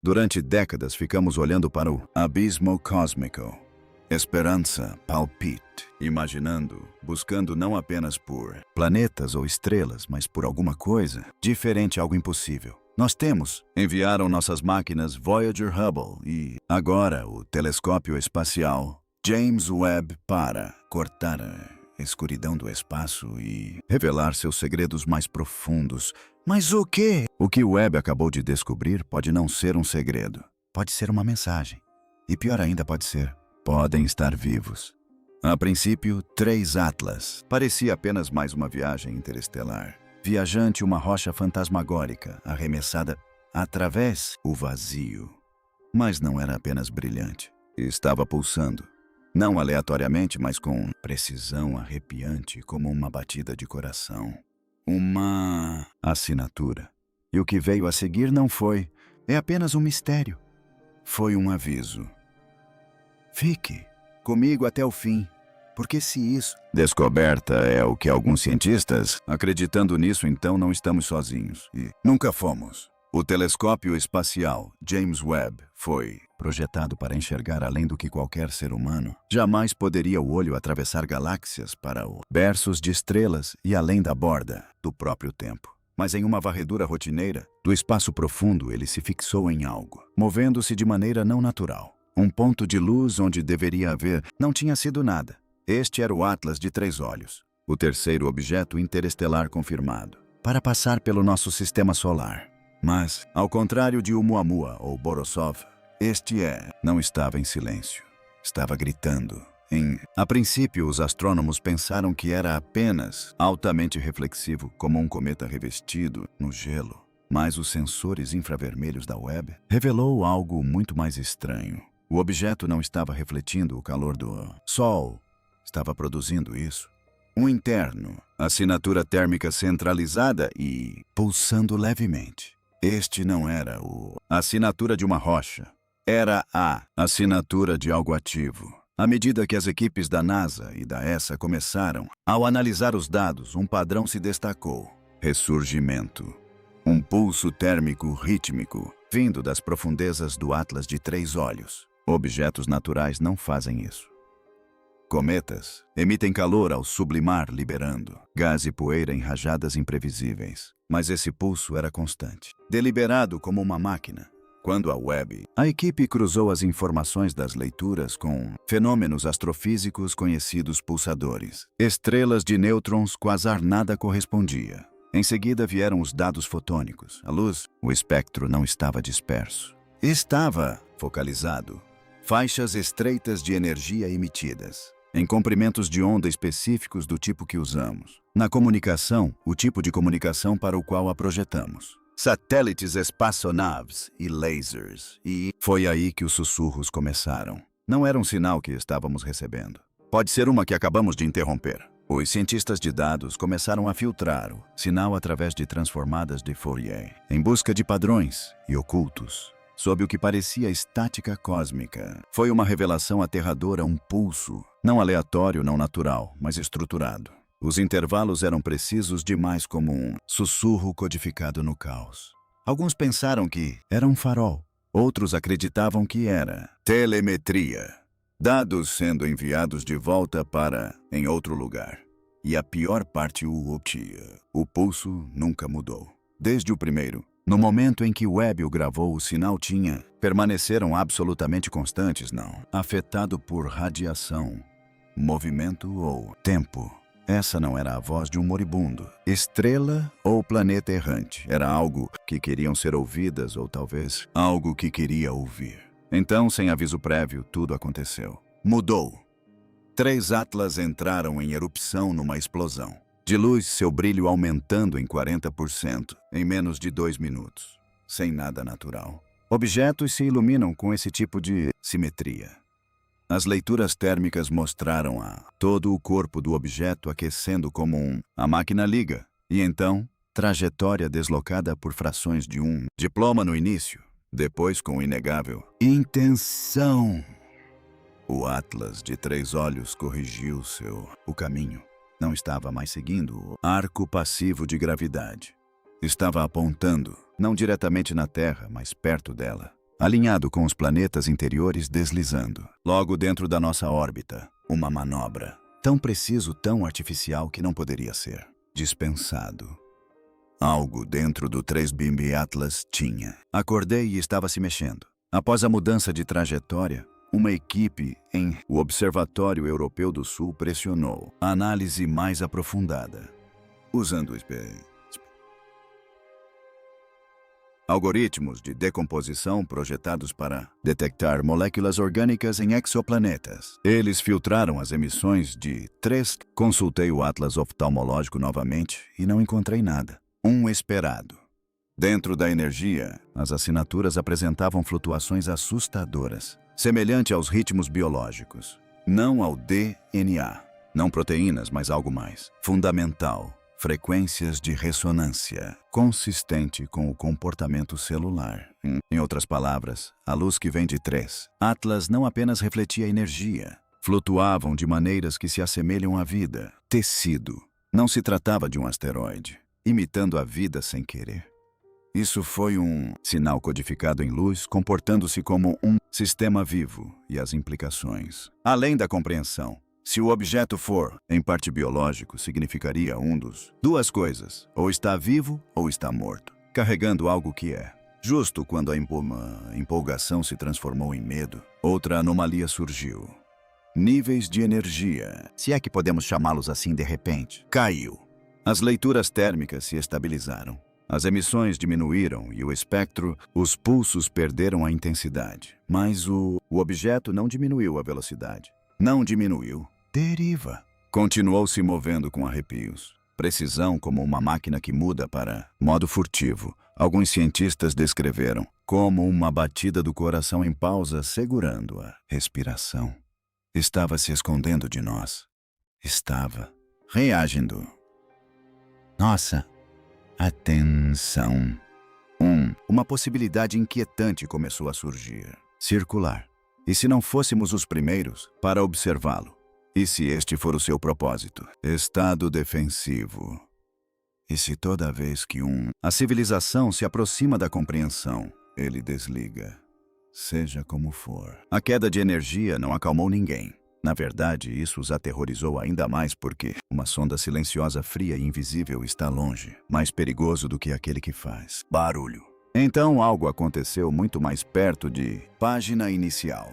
Durante décadas ficamos olhando para o abismo cósmico. Esperança palpite, imaginando, buscando não apenas por planetas ou estrelas, mas por alguma coisa diferente, algo impossível. Enviaram nossas máquinas Voyager Hubble e, agora, o telescópio espacial James Webb para cortar a escuridão do espaço e revelar seus segredos mais profundos. Mas o quê? O que Webb acabou de descobrir pode não ser um segredo. Pode ser uma mensagem. E pior ainda, podem estar vivos. A princípio, 3 Atlas. Parecia apenas mais uma viagem interestelar. Viajante, uma rocha fantasmagórica, arremessada através o vazio. Mas não era apenas brilhante. Estava pulsando. Não aleatoriamente, mas com precisão arrepiante, como uma batida de coração. Uma assinatura. E o que veio a seguir não foi. É apenas um mistério. Foi um aviso. Fique comigo até o fim, porque se isso... Descoberta é o que alguns cientistas, acreditando nisso, então não estamos sozinhos. E nunca fomos. O telescópio espacial James Webb foi projetado para enxergar além do que qualquer ser humano. Jamais poderia o olho atravessar galáxias para o berços de estrelas e além da borda do próprio tempo. Mas em uma varredura rotineira do espaço profundo, ele se fixou em algo, movendo-se de maneira não natural. Um ponto de luz onde deveria haver não tinha sido nada. Este era o Atlas de 3 olhos, o terceiro objeto interestelar confirmado, para passar pelo nosso sistema solar. Mas, ao contrário de Oumuamua ou Borisov, não estava em silêncio. Estava gritando. A princípio, os astrônomos pensaram que era apenas altamente reflexivo, como um cometa revestido no gelo. Mas os sensores infravermelhos da Webb revelou algo muito mais estranho. O objeto não estava refletindo o calor do Sol. Estava produzindo isso. Um interno, assinatura térmica centralizada e pulsando levemente. Este não era a assinatura de uma rocha. Era a assinatura de algo ativo. À medida que as equipes da NASA e da ESA começaram, ao analisar os dados, um padrão se destacou. Ressurgimento. Um pulso térmico rítmico, vindo das profundezas do Atlas de 3 olhos. Objetos naturais não fazem isso. Cometas emitem calor ao sublimar, liberando gás e poeira em rajadas imprevisíveis. Mas esse pulso era constante, deliberado como uma máquina. Quando a Webb, a equipe cruzou as informações das leituras com fenômenos astrofísicos conhecidos pulsadores. Estrelas de nêutrons, quasar nada correspondia. Em seguida vieram os dados fotônicos. A luz, o espectro não estava disperso. Estava focalizado. Faixas estreitas de energia emitidas, em comprimentos de onda específicos do tipo que usamos. Na comunicação, o tipo de comunicação para o qual a projetamos. Satélites, espaçonaves e lasers. E foi aí que os sussurros começaram. Não era um sinal que estávamos recebendo. Pode ser uma que acabamos de interromper. Os cientistas de dados começaram a filtrar o sinal através de transformadas de Fourier, em busca de padrões e ocultos. Sob o que parecia estática cósmica. Foi uma revelação aterradora, um pulso, não aleatório, não natural, mas estruturado. Os intervalos eram precisos demais, como um sussurro codificado no caos. Alguns pensaram que era um farol, outros acreditavam que era telemetria. Dados sendo enviados de volta em outro lugar. E a pior parte, o pulso nunca mudou. Desde o primeiro. No momento em que Webb o gravou, o sinal permaneceram absolutamente constantes, não afetado por radiação, movimento ou tempo. Essa não era a voz de um moribundo, estrela ou planeta errante. Era algo que queriam ser ouvidas ou talvez algo que queria ouvir. Então, sem aviso prévio, tudo aconteceu. Mudou. 3 Atlas entraram em erupção numa explosão. De luz, seu brilho aumentando em 40% em menos de 2 minutos. Sem nada natural. Objetos se iluminam com esse tipo de simetria. As leituras térmicas mostraram todo o corpo do objeto aquecendo como a máquina liga. E então, trajetória deslocada por frações de um diploma no início. Depois, com inegável intenção. O Atlas de 3 olhos corrigiu o caminho. Não estava mais seguindo o arco passivo de gravidade. Estava apontando, não diretamente na Terra, mas perto dela. alinhado com os planetas interiores deslizando. Logo dentro da nossa órbita, uma manobra. Tão preciso, tão artificial que não poderia ser dispensado. Algo dentro do 3BIM Atlas tinha. Acordei e estava se mexendo. Após a mudança de trajetória, uma equipe em o Observatório Europeu do Sul pressionou a análise mais aprofundada, usando algoritmos de decomposição projetados para detectar moléculas orgânicas em exoplanetas. Eles filtraram as emissões de 3. Consultei o Atlas oftalmológico novamente e não encontrei nada. Esperado. Dentro da energia, as assinaturas apresentavam flutuações assustadoras, semelhante aos ritmos biológicos. Não ao DNA. Não proteínas, mas algo mais. Fundamental. Frequências de ressonância, consistente com o comportamento celular. Em outras palavras, a luz que vem de 3. Atlas não apenas refletia energia, flutuavam de maneiras que se assemelham à vida. Tecido. Não se tratava de um asteroide, imitando a vida sem querer. Isso foi um sinal codificado em luz, comportando-se como um sistema vivo e as implicações. Além da compreensão, se o objeto for, em parte biológico, significaria duas coisas. Ou está vivo ou está morto, carregando algo que é. Justo quando a empolgação se transformou em medo, outra anomalia surgiu. Níveis de energia, se é que podemos chamá-los assim de repente, caiu. As leituras térmicas se estabilizaram. As emissões diminuíram e o espectro, os pulsos perderam a intensidade. Mas o objeto não diminuiu a velocidade. Não diminuiu. Deriva. Continuou se movendo com arrepios. Precisão como uma máquina que muda para modo furtivo. Alguns cientistas descreveram como uma batida do coração em pausa, segurando a respiração. Estava se escondendo de nós. Estava reagindo. Nossa, atenção. Uma possibilidade inquietante começou a surgir. Circular. E se não fôssemos os primeiros para observá-lo? E se este for o seu propósito? Estado defensivo. E se toda vez que a civilização se aproxima da compreensão, ele desliga? Seja como for. A queda de energia não acalmou ninguém. Na verdade, isso os aterrorizou ainda mais porque uma sonda silenciosa, fria e invisível está longe, mais perigoso do que aquele que faz barulho. Então algo aconteceu muito mais perto de página inicial.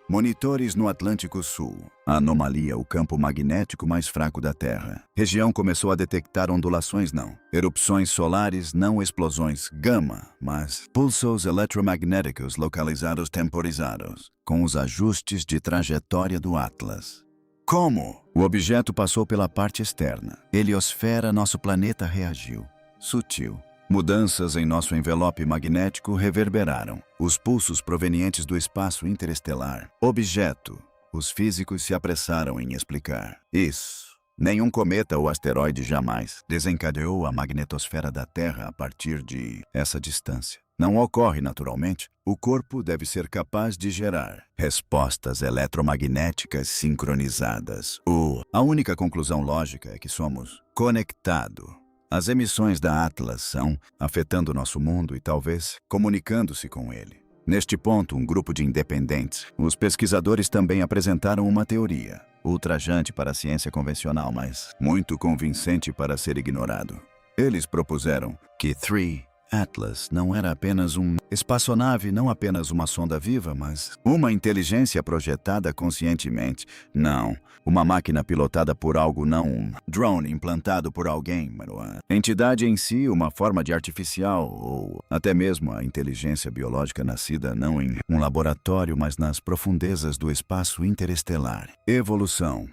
Monitores no Atlântico Sul. A anomalia, o campo magnético mais fraco da Terra. Região começou a detectar ondulações não. Erupções solares, não explosões gama, mas pulsos eletromagnéticos localizados temporizados, com os ajustes de trajetória do Atlas. Como? O objeto passou pela parte externa. Heliosfera, nosso planeta reagiu. Sutil. Mudanças em nosso envelope magnético reverberaram. Os pulsos provenientes do espaço interestelar. Objeto. Os físicos se apressaram em explicar. Isso. Nenhum cometa ou asteroide jamais desencadeou a magnetosfera da Terra a partir de essa distância. Não ocorre naturalmente. O corpo deve ser capaz de gerar respostas eletromagnéticas sincronizadas. A única conclusão lógica é que somos conectados. As emissões da Atlas são afetando nosso mundo e talvez comunicando-se com ele. Neste ponto, um grupo de independentes, os pesquisadores também apresentaram uma teoria, ultrajante para a ciência convencional, mas muito convincente para ser ignorado. Eles propuseram que 3 Atlas não era apenas espaçonave, não apenas uma sonda viva, mas uma inteligência projetada conscientemente. Não, uma máquina pilotada por algo, não um drone implantado por alguém, mas uma entidade em si, uma forma de artificial, ou até mesmo a inteligência biológica nascida não em um laboratório, mas nas profundezas do espaço interestelar. Evolução.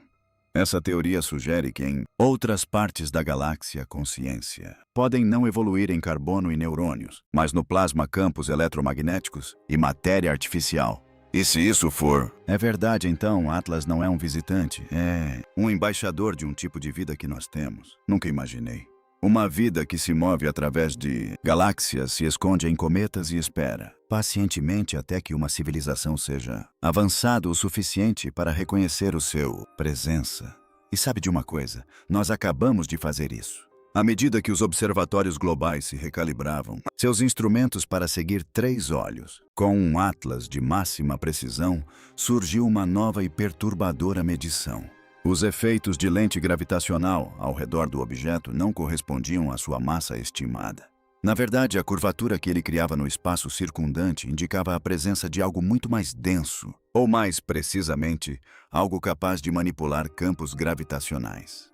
Essa teoria sugere que em outras partes da galáxia, consciência podem não evoluir em carbono e neurônios, mas no plasma, campos eletromagnéticos e matéria artificial. E se isso for? É verdade, então, Atlas não é um visitante, é um embaixador de um tipo de vida que nós temos. Nunca imaginei. Uma vida que se move através de galáxias, se esconde em cometas e espera pacientemente até que uma civilização seja avançada o suficiente para reconhecer o seu presença. E sabe de uma coisa? Nós acabamos de fazer isso. À medida que os observatórios globais se recalibravam, seus instrumentos para seguir 3 olhos, com um atlas de máxima precisão, surgiu uma nova e perturbadora medição. Os efeitos de lente gravitacional ao redor do objeto não correspondiam à sua massa estimada. Na verdade, a curvatura que ele criava no espaço circundante indicava a presença de algo muito mais denso, ou mais precisamente, algo capaz de manipular campos gravitacionais.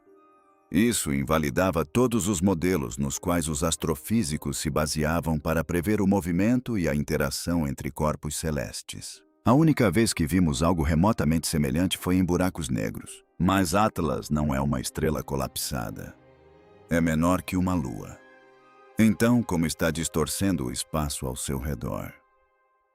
Isso invalidava todos os modelos nos quais os astrofísicos se baseavam para prever o movimento e a interação entre corpos celestes. A única vez que vimos algo remotamente semelhante foi em buracos negros. Mas Atlas não é uma estrela colapsada. É menor que uma lua. Então, como está distorcendo o espaço ao seu redor?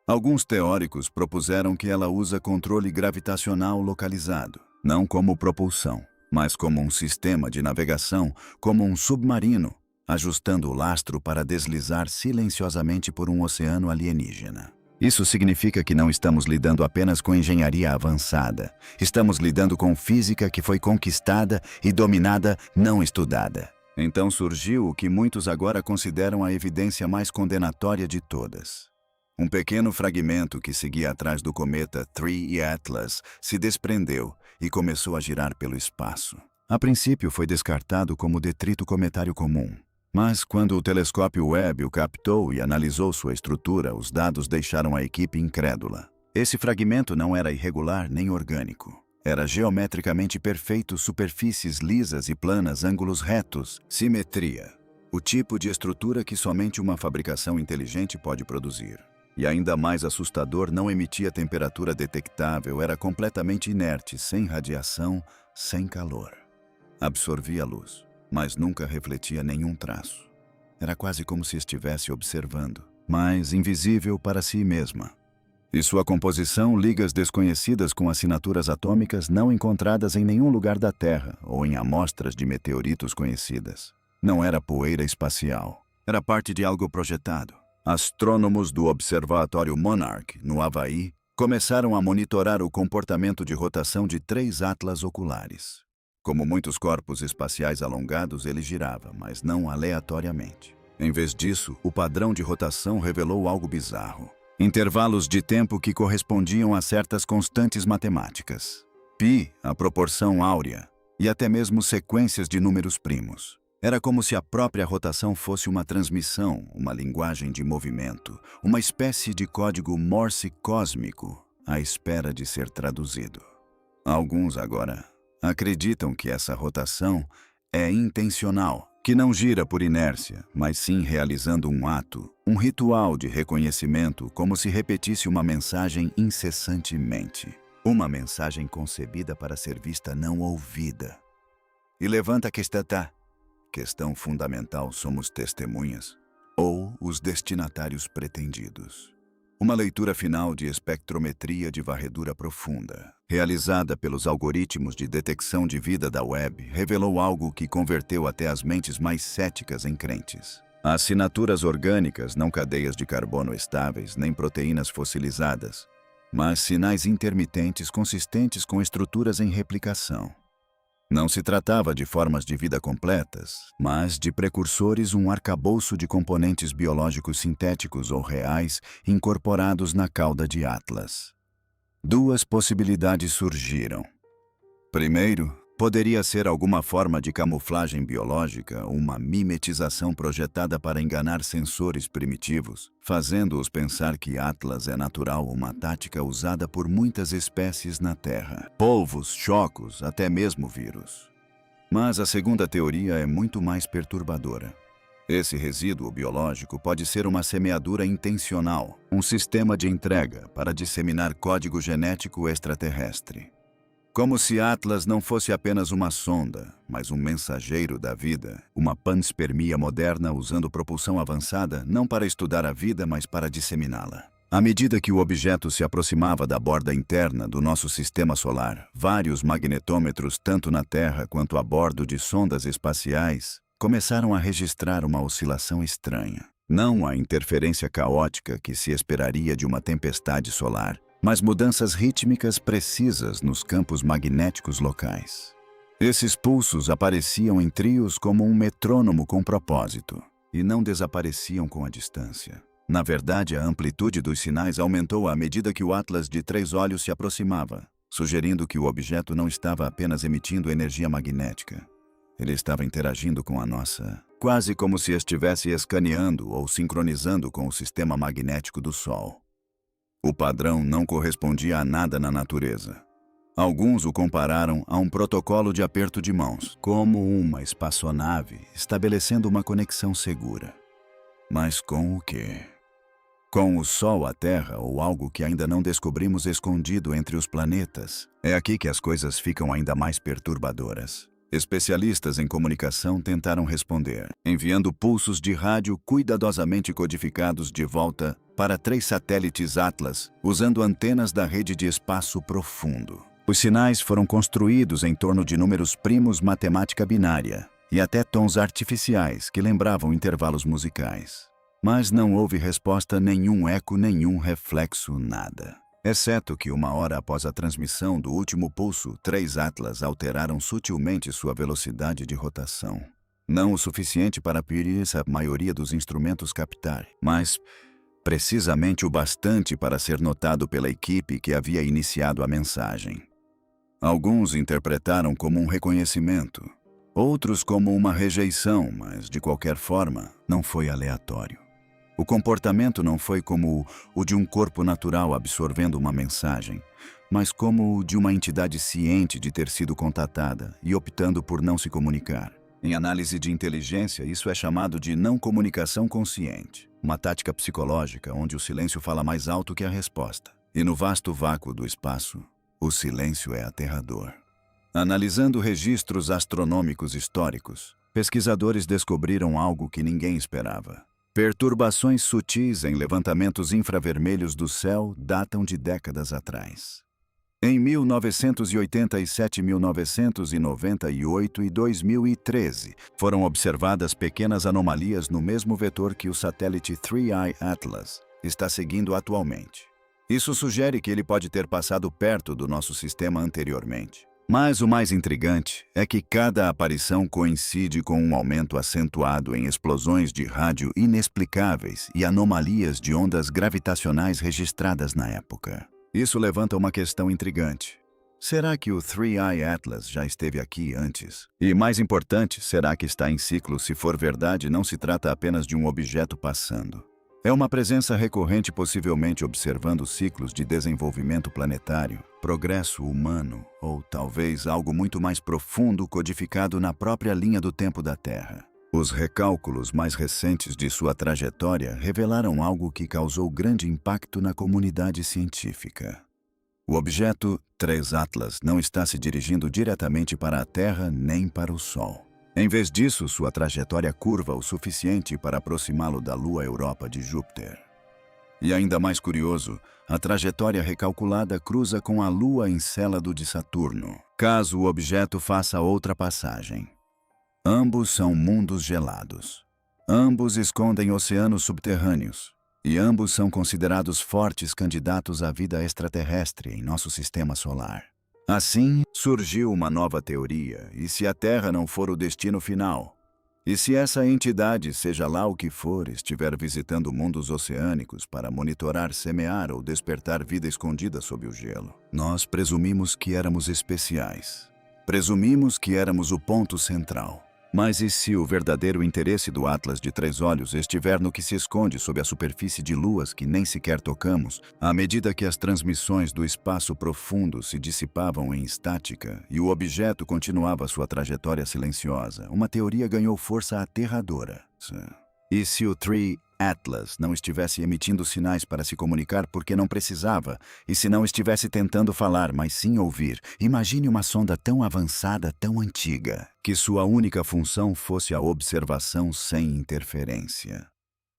Alguns teóricos propuseram que ela usa controle gravitacional localizado, não como propulsão, mas como um sistema de navegação, como um submarino, ajustando o lastro para deslizar silenciosamente por um oceano alienígena. Isso significa que não estamos lidando apenas com engenharia avançada. Estamos lidando com física que foi conquistada e dominada, não estudada. Então surgiu o que muitos agora consideram a evidência mais condenatória de todas. Um pequeno fragmento que seguia atrás do cometa Three e Atlas se desprendeu e começou a girar pelo espaço. A princípio foi descartado como detrito cometário comum. Mas quando o telescópio Webb o captou e analisou sua estrutura, os dados deixaram a equipe incrédula. Esse fragmento não era irregular nem orgânico. Era geometricamente perfeito, superfícies lisas e planas, ângulos retos, simetria. O tipo de estrutura que somente uma fabricação inteligente pode produzir. E ainda mais assustador, não emitia temperatura detectável, era completamente inerte, sem radiação, sem calor. Absorvia luz, mas nunca refletia nenhum traço. Era quase como se estivesse observando, mas invisível para si mesma. E sua composição, ligas desconhecidas com assinaturas atômicas não encontradas em nenhum lugar da Terra ou em amostras de meteoritos conhecidas. Não era poeira espacial. Era parte de algo projetado. Astrônomos do Observatório Monarch, no Havaí, começaram a monitorar o comportamento de rotação de 3 atlas oculares. Como muitos corpos espaciais alongados, ele girava, mas não aleatoriamente. Em vez disso, o padrão de rotação revelou algo bizarro. Intervalos de tempo que correspondiam a certas constantes matemáticas. Π, a proporção áurea, e até mesmo sequências de números primos. Era como se a própria rotação fosse uma transmissão, uma linguagem de movimento, uma espécie de código Morse cósmico, à espera de ser traduzido. Alguns agora acreditam que essa rotação é intencional, que não gira por inércia, mas sim realizando um ato, um ritual de reconhecimento, como se repetisse uma mensagem incessantemente. Uma mensagem concebida para ser vista, não ouvida. E levanta a questão fundamental: somos testemunhas ou os destinatários pretendidos? Uma leitura final de espectrometria de varredura profunda, realizada pelos algoritmos de detecção de vida da Webb, revelou algo que converteu até as mentes mais céticas em crentes. Assinaturas orgânicas, não cadeias de carbono estáveis, nem proteínas fossilizadas, mas sinais intermitentes consistentes com estruturas em replicação. Não se tratava de formas de vida completas, mas de precursores, um arcabouço de componentes biológicos sintéticos ou reais incorporados na cauda de Atlas. 2 possibilidades surgiram. Primeiro, poderia ser alguma forma de camuflagem biológica, uma mimetização projetada para enganar sensores primitivos, fazendo-os pensar que Atlas é natural, uma tática usada por muitas espécies na Terra. Polvos, chocos, até mesmo vírus. Mas a segunda teoria é muito mais perturbadora. Esse resíduo biológico pode ser uma semeadura intencional, um sistema de entrega para disseminar código genético extraterrestre. Como se Atlas não fosse apenas uma sonda, mas um mensageiro da vida, uma panspermia moderna usando propulsão avançada não para estudar a vida, mas para disseminá-la. À medida que o objeto se aproximava da borda interna do nosso sistema solar, vários magnetômetros, tanto na Terra quanto a bordo de sondas espaciais, começaram a registrar uma oscilação estranha. Não a interferência caótica que se esperaria de uma tempestade solar, mas mudanças rítmicas precisas nos campos magnéticos locais. Esses pulsos apareciam em trios como um metrônomo com propósito, e não desapareciam com a distância. Na verdade, a amplitude dos sinais aumentou à medida que o Atlas de 3 olhos se aproximava, sugerindo que o objeto não estava apenas emitindo energia magnética. Ele estava interagindo com a nossa, quase como se estivesse escaneando ou sincronizando com o sistema magnético do Sol. O padrão não correspondia a nada na natureza. Alguns o compararam a um protocolo de aperto de mãos, como uma espaçonave estabelecendo uma conexão segura. Mas com o quê? Com o Sol, a Terra ou algo que ainda não descobrimos escondido entre os planetas? É aqui que as coisas ficam ainda mais perturbadoras. Especialistas em comunicação tentaram responder, enviando pulsos de rádio cuidadosamente codificados de volta para 3 satélites Atlas, usando antenas da rede de espaço profundo. Os sinais foram construídos em torno de números primos matemática binária e até tons artificiais que lembravam intervalos musicais. Mas não houve resposta, nenhum eco, nenhum reflexo, nada. Exceto que 1 hora após a transmissão do último pulso, 3 Atlas alteraram sutilmente sua velocidade de rotação. Não o suficiente para a maioria dos instrumentos captar, mas precisamente o bastante para ser notado pela equipe que havia iniciado a mensagem. Alguns interpretaram como um reconhecimento, outros como uma rejeição, mas de qualquer forma, não foi aleatório. O comportamento não foi como o de um corpo natural absorvendo uma mensagem, mas como o de uma entidade ciente de ter sido contatada e optando por não se comunicar. Em análise de inteligência, isso é chamado de não comunicação consciente, uma tática psicológica onde o silêncio fala mais alto que a resposta. E no vasto vácuo do espaço, o silêncio é aterrador. Analisando registros astronômicos históricos, pesquisadores descobriram algo que ninguém esperava. Perturbações sutis em levantamentos infravermelhos do céu datam de décadas atrás. Em 1987, 1998 e 2013, foram observadas pequenas anomalias no mesmo vetor que o satélite 3i Atlas está seguindo atualmente. Isso sugere que ele pode ter passado perto do nosso sistema anteriormente. Mas o mais intrigante é que cada aparição coincide com um aumento acentuado em explosões de rádio inexplicáveis e anomalias de ondas gravitacionais registradas na época. Isso levanta uma questão intrigante. Será que o 3i Atlas já esteve aqui antes? E mais importante, será que está em ciclo? Se for verdade, não se trata apenas de um objeto passando. É uma presença recorrente, possivelmente observando ciclos de desenvolvimento planetário, progresso humano ou talvez algo muito mais profundo codificado na própria linha do tempo da Terra. Os recálculos mais recentes de sua trajetória revelaram algo que causou grande impacto na comunidade científica. O objeto 3 Atlas não está se dirigindo diretamente para a Terra nem para o Sol. Em vez disso, sua trajetória curva o suficiente para aproximá-lo da Lua Europa de Júpiter. E ainda mais curioso, a trajetória recalculada cruza com a Lua Encélado de Saturno, caso o objeto faça outra passagem. Ambos são mundos gelados. Ambos escondem oceanos subterrâneos. E ambos são considerados fortes candidatos à vida extraterrestre em nosso sistema solar. Assim, surgiu uma nova teoria, e se a Terra não for o destino final? E se essa entidade, seja lá o que for, estiver visitando mundos oceânicos para monitorar, semear ou despertar vida escondida sob o gelo? Nós presumimos que éramos especiais. Presumimos que éramos o ponto central. Mas e se o verdadeiro interesse do Atlas de 3 olhos estiver no que se esconde sob a superfície de luas que nem sequer tocamos, à medida que as transmissões do espaço profundo se dissipavam em estática e o objeto continuava sua trajetória silenciosa, uma teoria ganhou força aterradora. E se o 3 Atlas não estivesse emitindo sinais para se comunicar porque não precisava, e se não estivesse tentando falar, mas sim ouvir? Imagine uma sonda tão avançada, tão antiga, que sua única função fosse a observação sem interferência.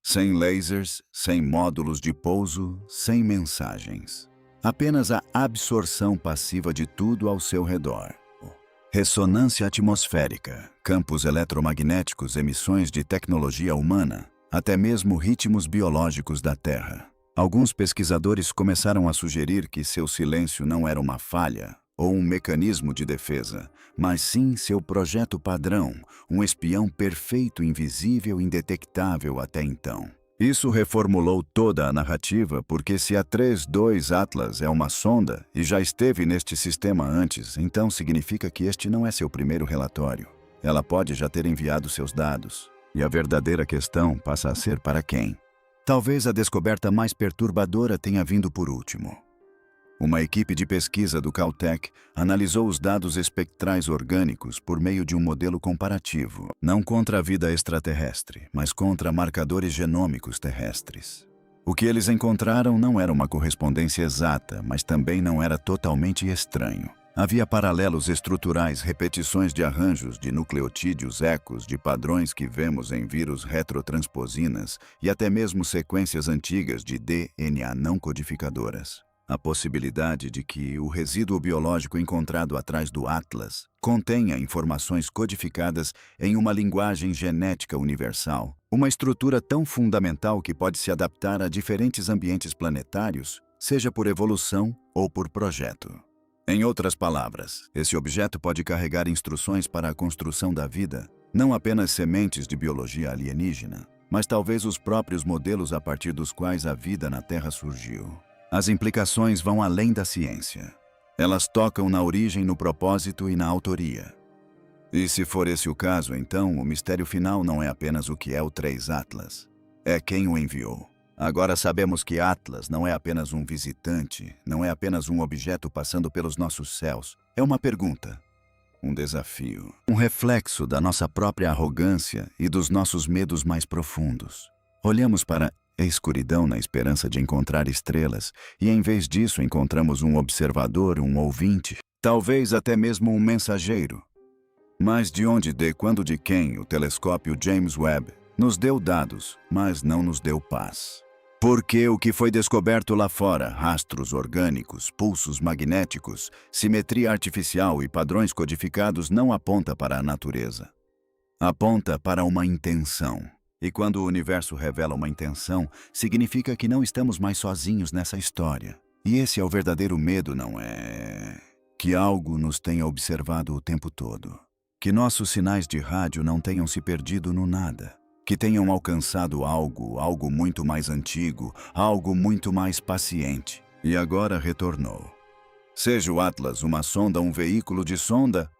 Sem lasers, sem módulos de pouso, sem mensagens. Apenas a absorção passiva de tudo ao seu redor. Ressonância atmosférica, campos eletromagnéticos, emissões de tecnologia humana, até mesmo ritmos biológicos da Terra. Alguns pesquisadores começaram a sugerir que seu silêncio não era uma falha, ou um mecanismo de defesa, mas sim seu projeto padrão, um espião perfeito, invisível, indetectável até então. Isso reformulou toda a narrativa, porque se a 32 Atlas é uma sonda e já esteve neste sistema antes, então significa que este não é seu primeiro relatório. Ela pode já ter enviado seus dados. E a verdadeira questão passa a ser para quem? Talvez a descoberta mais perturbadora tenha vindo por último. Uma equipe de pesquisa do Caltech analisou os dados espectrais orgânicos por meio de um modelo comparativo, não contra a vida extraterrestre, mas contra marcadores genômicos terrestres. O que eles encontraram não era uma correspondência exata, mas também não era totalmente estranho. Havia paralelos estruturais, repetições de arranjos de nucleotídeos, ecos de padrões que vemos em vírus retrotransposinas e até mesmo sequências antigas de DNA não codificadoras. A possibilidade de que o resíduo biológico encontrado atrás do Atlas contenha informações codificadas em uma linguagem genética universal, uma estrutura tão fundamental que pode se adaptar a diferentes ambientes planetários, seja por evolução ou por projeto. Em outras palavras, esse objeto pode carregar instruções para a construção da vida, não apenas sementes de biologia alienígena, mas talvez os próprios modelos a partir dos quais a vida na Terra surgiu. As implicações vão além da ciência. Elas tocam na origem, no propósito e na autoria. E se for esse o caso, então o mistério final não é apenas o que é o 3 Atlas. É quem o enviou. Agora sabemos que Atlas não é apenas um visitante, não é apenas um objeto passando pelos nossos céus. É uma pergunta, um desafio, um reflexo da nossa própria arrogância e dos nossos medos mais profundos. Olhamos para a escuridão na esperança de encontrar estrelas, e em vez disso encontramos um observador, um ouvinte, talvez até mesmo um mensageiro. Mas de onde, de quando, de quem o telescópio James Webb nos deu dados, mas não nos deu paz? Porque o que foi descoberto lá fora, rastros orgânicos, pulsos magnéticos, simetria artificial e padrões codificados, não aponta para a natureza. Aponta para uma intenção. E quando o universo revela uma intenção, significa que não estamos mais sozinhos nessa história. E esse é o verdadeiro medo, não é? Que algo nos tenha observado o tempo todo. Que nossos sinais de rádio não tenham se perdido no nada. Que tenham alcançado algo muito mais antigo, algo muito mais paciente. E agora retornou. Seja o Atlas uma sonda, um veículo de sonda,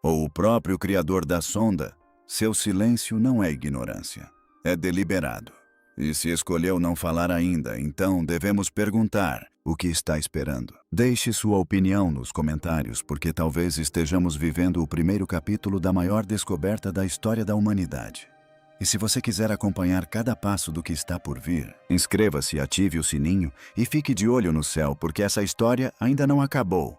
ou o próprio criador da sonda, seu silêncio não é ignorância. É deliberado. E se escolheu não falar ainda, então devemos perguntar o que está esperando. Deixe sua opinião nos comentários, porque talvez estejamos vivendo o primeiro capítulo da maior descoberta da história da humanidade. E se você quiser acompanhar cada passo do que está por vir, inscreva-se, ative o sininho e fique de olho no céu, porque essa história ainda não acabou.